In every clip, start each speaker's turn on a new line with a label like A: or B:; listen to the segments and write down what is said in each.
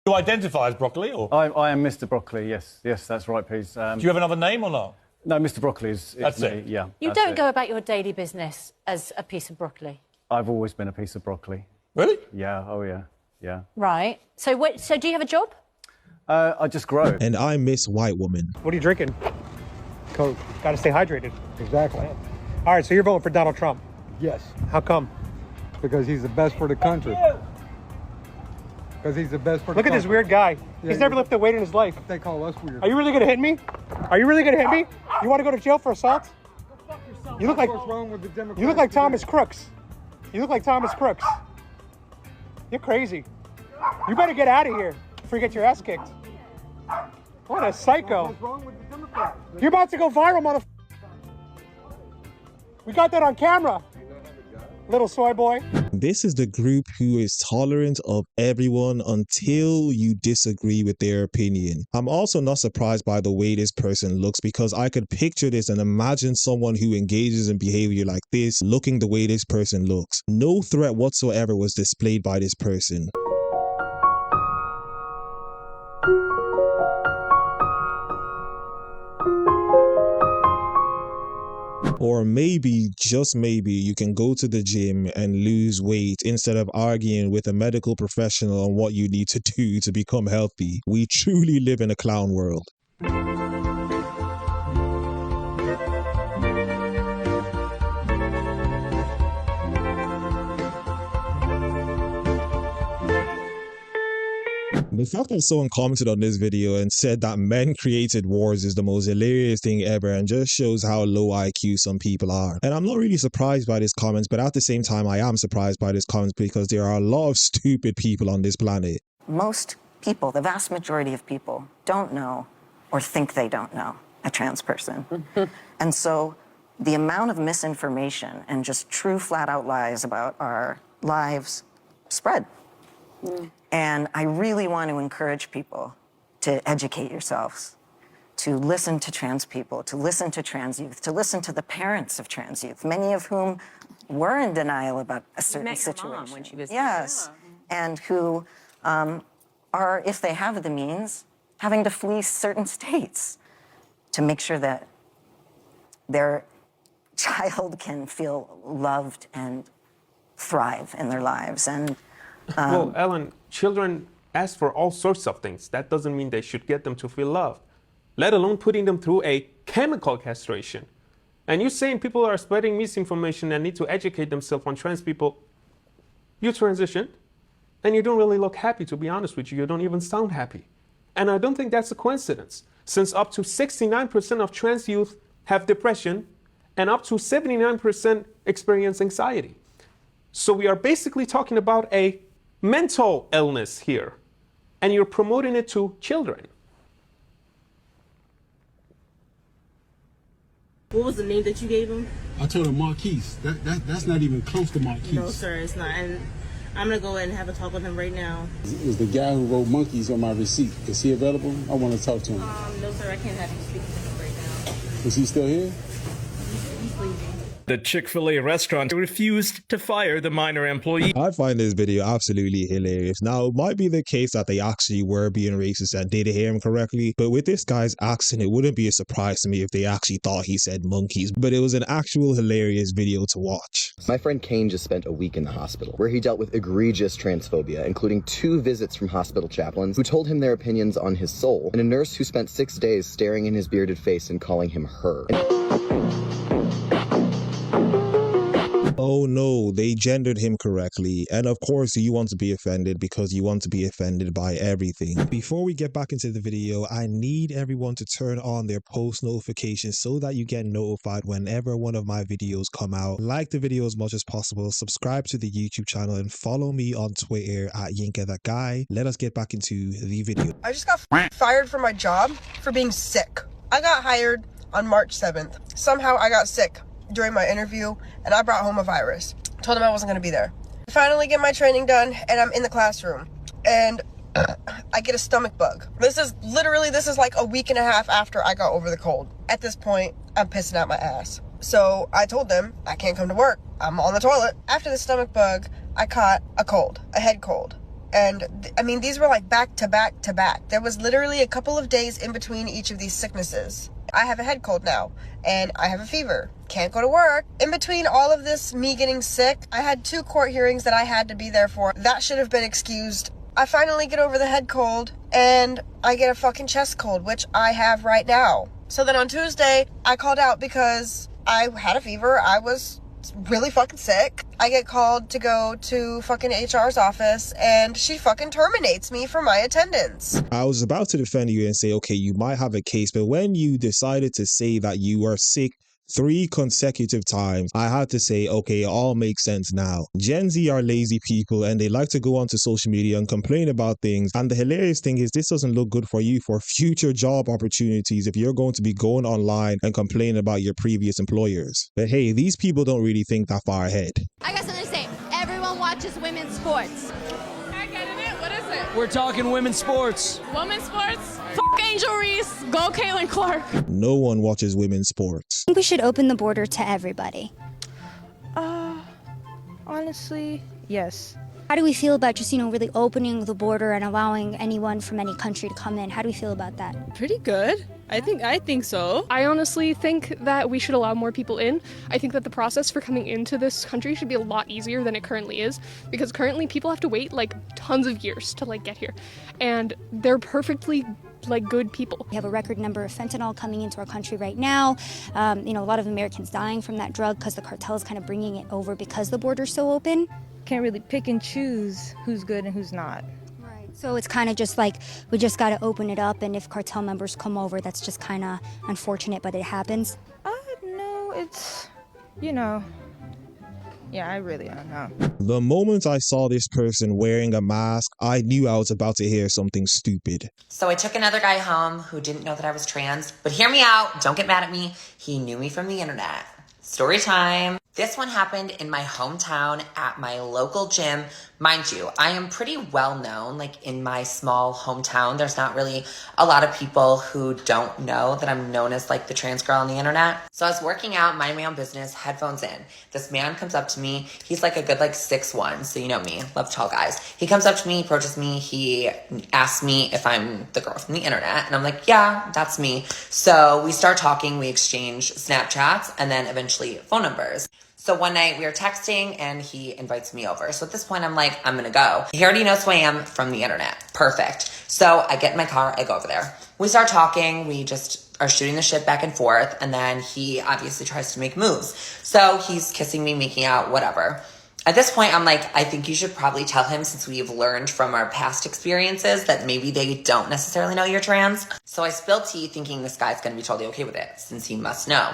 A: You identify as Broccoli, or...?
B: I am Mr. Broccoli, yes. Yes, that's right, please.
A: Do you have another name or not?
B: No, Mr. Broccoli is
A: that's
B: me,
A: it.
B: yeah.
C: You don't go about your daily business as a piece of broccoli?
B: I've always been a piece of broccoli.
A: Really?
B: Yeah, oh yeah, yeah.
C: Right. So do you have a job?
B: I just grow.
D: And I miss white woman.
E: What are you drinking? Coke. Got to stay hydrated.
F: Exactly.
E: All right, so you're voting for Donald Trump.
F: Yes,
E: How come?
F: because he's the best for the country. Because he's the best for the
E: Look at
F: country.
E: this weird guy.
F: Yeah,
E: He's never
F: yeah.
E: lifted weight in his life.
F: They call us weird.
E: Are you really going to hit me? Are you really going to hit me? You want to go to jail for assault? You look like
F: What's wrong with the Democrats?
E: you look like
F: today?
E: Thomas Crooks. You look like Thomas Crooks. You're crazy. You better get out of here before you get your ass kicked. What a psycho.
F: What's wrong with the Democrats?
E: You're about to go viral, motherfucker. We got that on camera. Little soy boy.
D: This is the group who is tolerant of everyone until you disagree with their opinion. I'm also not surprised by the way this person looks, because I could picture this and imagine someone who engages in behavior like this looking the way this person looks. No threat whatsoever was displayed by this person. Or maybe, just maybe, you can go to the gym and lose weight instead of arguing with a medical professional on what you need to do to become healthy. We truly live in a clown world. The fact that someone commented on this video and said that men created wars is the most hilarious thing ever, and just shows how low IQ some people are. And I'm not really surprised by these comments, but at the same time I am surprised by these comments because there are a lot of stupid people on this planet.
G: Most people, the vast majority of people, don't know or think they don't know a trans person. And so the amount of misinformation and just true flat-out lies about our lives spread. And I really want to encourage people to educate yourselves, to listen to trans people, to listen to trans youth, to listen to the parents of trans youth, many of whom were in denial about a certain situation.
H: Mom when she was
G: yes, and who are, if they have the means, having to flee certain states to make sure that their child can feel loved and thrive in their lives. And
I: well, Ellen, children ask for all sorts of things. That doesn't mean they should get them to feel loved, let alone putting them through a chemical castration. And you're saying people are spreading misinformation and need to educate themselves on trans people. You transitioned, and you don't really look happy, to be honest with you. You don't even sound happy. And I don't think that's a coincidence, since up to 69% of trans youth have depression, and up to 79% experience anxiety. So we are basically talking about a mental illness here, and you're promoting it to children.
H: What was the name that you gave him?
J: I told him Marquise. That's not even close to Marquise.
H: No, sir, it's not. And I'm gonna go ahead and have a talk with him right now.
J: It was the guy who wrote monkeys on my receipt. Is he available? I want to talk to him.
H: No, sir, I can't have you speak to him right now.
J: Is he still here?
H: He's leaving.
K: The Chick-fil-A restaurant refused to fire the minor employee.
D: I find this video absolutely hilarious. Now, it might be the case that they actually were being racist and did hear him correctly, but with this guy's accent, it wouldn't be a surprise to me if they actually thought he said monkeys. But it was an actual hilarious video to watch.
L: My friend Kane just spent a week in the hospital, where he dealt with egregious transphobia, including 2 visits from hospital chaplains who told him their opinions on his soul, and a nurse who spent 6 days staring in his bearded face and calling him her.
D: Oh no, they gendered him correctly. And of course you want to be offended because you want to be offended by everything. Before we get back into the video, I need everyone to turn on their post notifications so that you get notified whenever one of my videos come out. Like the video as much as possible, subscribe to the YouTube channel, and follow me on Twitter at YinkaThatGuy. Let us get back into the video.
M: I just got fired from my job for being sick. I got hired on March 7th. Somehow I got sick during my interview and I brought home a virus. Told them I wasn't gonna be there. I finally get my training done and I'm in the classroom and I get a stomach bug. This is like a week and a half after I got over the cold. At this point, I'm pissing out my ass. So I told them I can't come to work. I'm on the toilet. After the stomach bug, I caught a cold, a head cold. And I mean, these were like back to back to back. There was literally a couple of days in between each of these sicknesses. I have a head cold now, and I have a fever. Can't go to work. In between all of this, me getting sick, I had 2 court hearings that I had to be there for. That should have been excused. I finally get over the head cold, and I get a fucking chest cold, which I have right now. So then on Tuesday, I called out because I had a fever. I was really fucking sick. I get called to go to fucking HR's office, and she fucking terminates me for my attendance.
D: I was about to defend you and say, okay, you might have a case, but when you decided to say that you are sick 3 consecutive times, I had to say, okay, it all makes sense now. Gen Z are lazy people and they like to go onto social media and complain about things. And the hilarious thing is this doesn't look good for you for future job opportunities if you're going to be going online and complaining about your previous employers. But hey, these people don't really think that far ahead.
N: I got something to say. Everyone watches women's sports.
O: I get it. What is it?
K: We're talking women's sports.
O: Women's sports? F Angel Reese. Go Caitlin Clark.
D: No one watches women's sports.
N: I think we should open the border to everybody.
O: Honestly, yes.
N: How do we feel about just, really opening the border and allowing anyone from any country to come in? How do we feel about that?
O: Pretty good. I think so.
P: I honestly think that we should allow more people in. I think that the process for coming into this country should be a lot easier than it currently is, because currently people have to wait like tons of years to get here, and they're perfectly good people.
N: We have a record number of fentanyl coming into our country right now. A lot of Americans dying from that drug because the cartel is kind of bringing it over because the border's so open.
O: Can't really pick and choose who's good and who's not.
N: Right. So it's kind of just we just got to open it up, and if cartel members come over, that's just kind of unfortunate, but it happens.
O: No, it's, yeah, I really don't know.
D: The moment I saw this person wearing a mask, I knew I was about to hear something stupid.
Q: So I took another guy home who didn't know that I was trans, but hear me out, don't get mad at me. He knew me from the internet. Story time. This one happened in my hometown at my local gym. Mind you, I am pretty well known, in my small hometown. There's not really a lot of people who don't know that I'm known as the trans girl on the internet. So I was working out, minding my own business, headphones in. This man comes up to me. He's a good 6'1", so you know me, love tall guys. He comes up to me, approaches me. He asks me if I'm the girl from the internet. And I'm like, yeah, that's me. So we start talking, we exchange Snapchats, and then eventually phone numbers. So one night we were texting and he invites me over. So at this point I'm like, I'm gonna go. He already knows who I am from the internet. Perfect. So I get in my car, I go over there. We start talking, we just are shooting the shit back and forth, and then he obviously tries to make moves. So he's kissing me, making out, whatever. At this point I'm like, I think you should probably tell him, since we've learned from our past experiences that maybe they don't necessarily know you're trans. So I spill tea thinking this guy's gonna be totally okay with it, since he must know.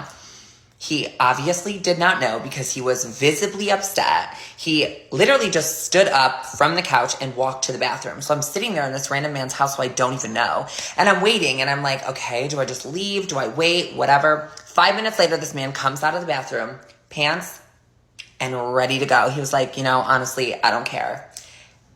Q: He obviously did not know because he was visibly upset. He literally just stood up from the couch and walked to the bathroom. So I'm sitting there in this random man's house who I don't even know. And I'm waiting and I'm like, okay, do I just leave? Do I wait? Whatever. 5 minutes later, this man comes out of the bathroom, pants, and ready to go. He was like, honestly, I don't care.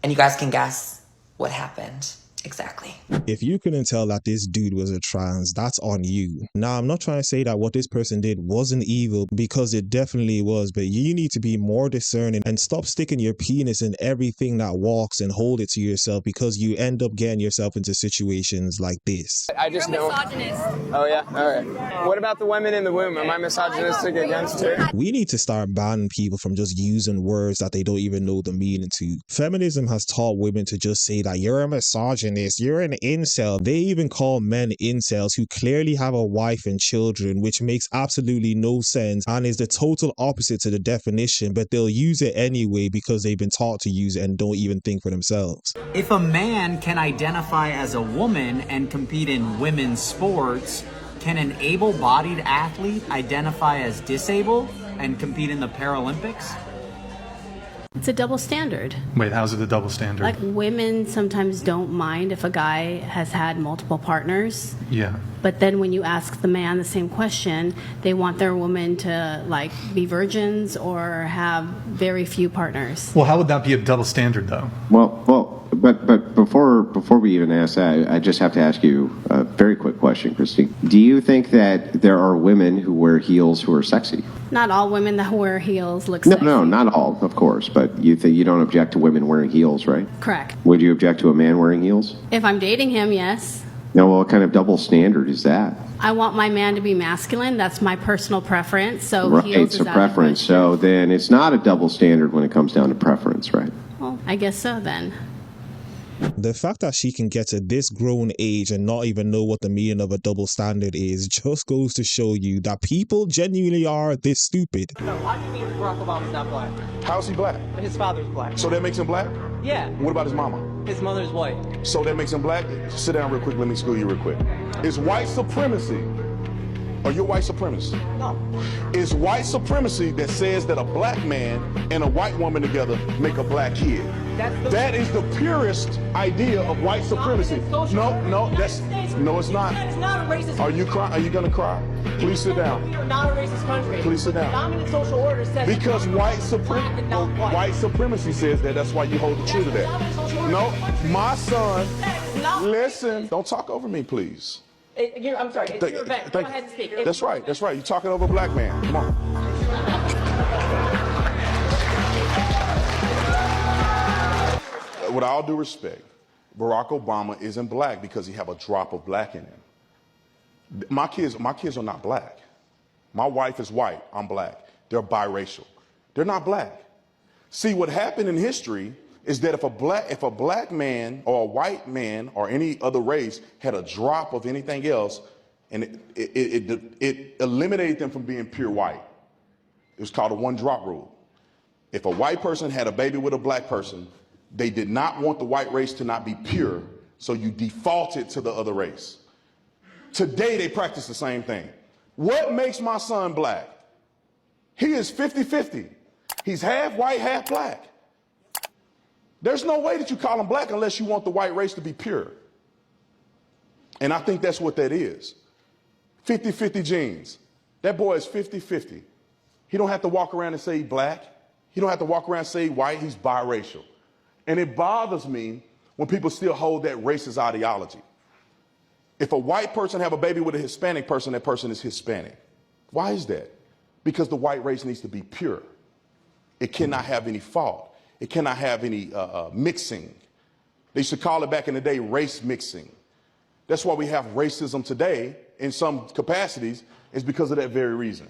Q: And you guys can guess what happened. Exactly.
D: If you couldn't tell that this dude was a trans, that's on you. Now, I'm not trying to say that what this person did wasn't evil, because it definitely was, but you need to be more discerning and stop sticking your penis in everything that walks and hold it to yourself, because you end up getting yourself into situations like this.
R: I just know. Misogynist. Oh yeah? All right. What about the women in the womb? Am I misogynistic against her?
D: We need to start banning people from just using words that they don't even know the meaning to. Feminism has taught women to just say that you're a misogynist, you're an incel. They even call men incels who clearly have a wife and children, which makes absolutely no sense and is the total opposite to the definition, but they'll use it anyway because they've been taught to use it and don't even think for themselves.
S: If a man can identify as a woman and compete in women's sports, can an able-bodied athlete identify as disabled and compete in the Paralympics?
T: It's a double standard.
U: Wait, how's it a double standard?
T: Women sometimes don't mind if a guy has had multiple partners.
U: Yeah.
T: But then when you ask the man the same question, they want their woman to be virgins or have very few partners.
U: Well, how would that be a double standard though?
V: Well,
U: But before we even ask that, I just have to ask you a very quick question, Christine. Do you think that there are women who wear heels who are sexy?
T: Not all women that wear heels look sexy.
U: No, not all, of course. But you don't object to women wearing heels, right?
T: Correct.
U: Would you object to a man wearing heels?
T: If I'm dating him, yes.
U: No, well, what kind of double standard is that?
T: I want my man to be masculine. That's my personal preference. So
U: Right,
T: heels
U: it's
T: is
U: a
T: out of
U: preference. So then it's not a double standard when it comes down to preference, right?
T: Well, I guess so then.
D: The fact that she can get to this grown age and not even know what the meaning of a double standard is just goes to show you that people genuinely are this stupid.
V: No, how do you mean Barack Obama's not black?
W: How's he black?
V: His father's black.
W: So that makes him black?
V: Yeah.
W: What about his mama?
V: His mother's white.
W: So that makes him black? Sit down real quick, let me school you real quick. Is white supremacy, are you a white supremacist?
V: No.
W: Is white supremacy that says that a black man and a white woman together make a black kid? That is the purest idea of white supremacy. No, it's not.
V: That is not a racist.
W: Are you crying? Are you gonna cry? Please sit down.
V: We are not a racist country.
W: Please sit down.
V: Dominant social order says
W: because white supremacy says that. That's why you hold the true to that. No, my son. Listen, don't talk over me, please.
V: I'm sorry. It's your event. Go ahead and speak.
W: That's right. That's right. You're talking over a black man. Come on. With all due respect, Barack Obama isn't black because he have a drop of black in him. My kids are not black. My wife is white. I'm black. They're biracial. They're not black. See, what happened in history is that if a black man or a white man or any other race had a drop of anything else, and it eliminated them from being pure white. It was called a one-drop rule. If a white person had a baby with a black person, they did not want the white race to not be pure, so you defaulted to the other race. Today, they practice the same thing. What makes my son black? He is 50-50. He's half white, half black. There's no way that you call him black unless you want the white race to be pure. And I think that's what that is. 50-50 genes. That boy is 50-50. He don't have to walk around and say he's black. He don't have to walk around and say white. He's biracial. And it bothers me when people still hold that racist ideology. If a white person have a baby with a Hispanic person, that person is Hispanic. Why is that? Because the white race needs to be pure. It cannot have any fault. It cannot have any mixing. They used to call it back in the day race mixing. That's why we have racism today in some capacities, is because of that very reason.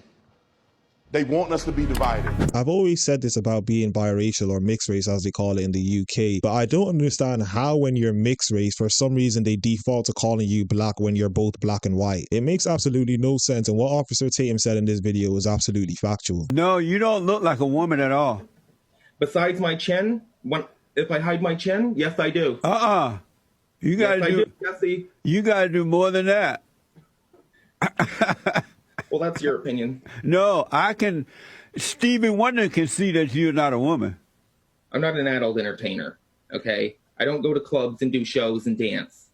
W: They want us to be divided.
D: I've always said this about being biracial or mixed race as they call it in the UK, but I don't understand how when you're mixed race, for some reason they default to calling you black when you're both black and white. It makes absolutely no sense, and what Officer Tatum said in this video is absolutely factual.
X: No, you don't look like a woman at all.
Y: Besides my chin, if I hide my chin, yes I do.
X: You gotta You gotta do more than that.
Y: Well, that's your opinion.
X: No, Stevie Wonder can see that you're not a woman.
Y: I'm not an adult entertainer, okay? I don't go to clubs and do shows and dance.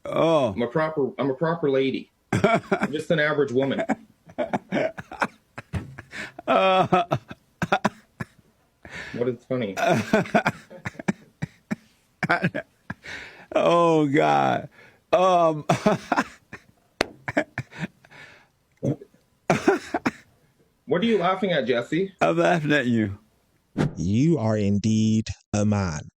X: Oh.
Y: I'm a proper lady. I'm just an average woman. What is funny?
X: Oh, God.
Y: What are you laughing at, Jesse?
X: I'm laughing at you.
D: You are indeed a man.